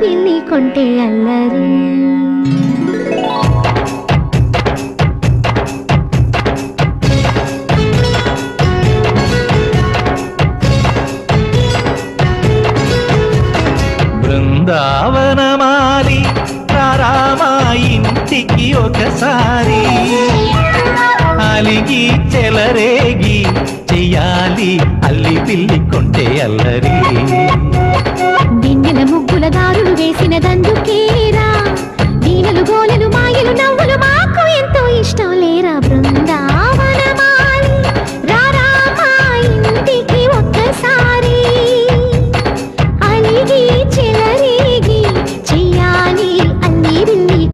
పిల్లి కొంటే అల్లరి బృందావనమాలి రామా ఇంటికి ఒకసారి అలిగి చెలరేగి చెయ్యాలి అల్లి పిల్లి కొంటే అల్లరి వెన్నెల ముగ్గుల దారులు వేసిన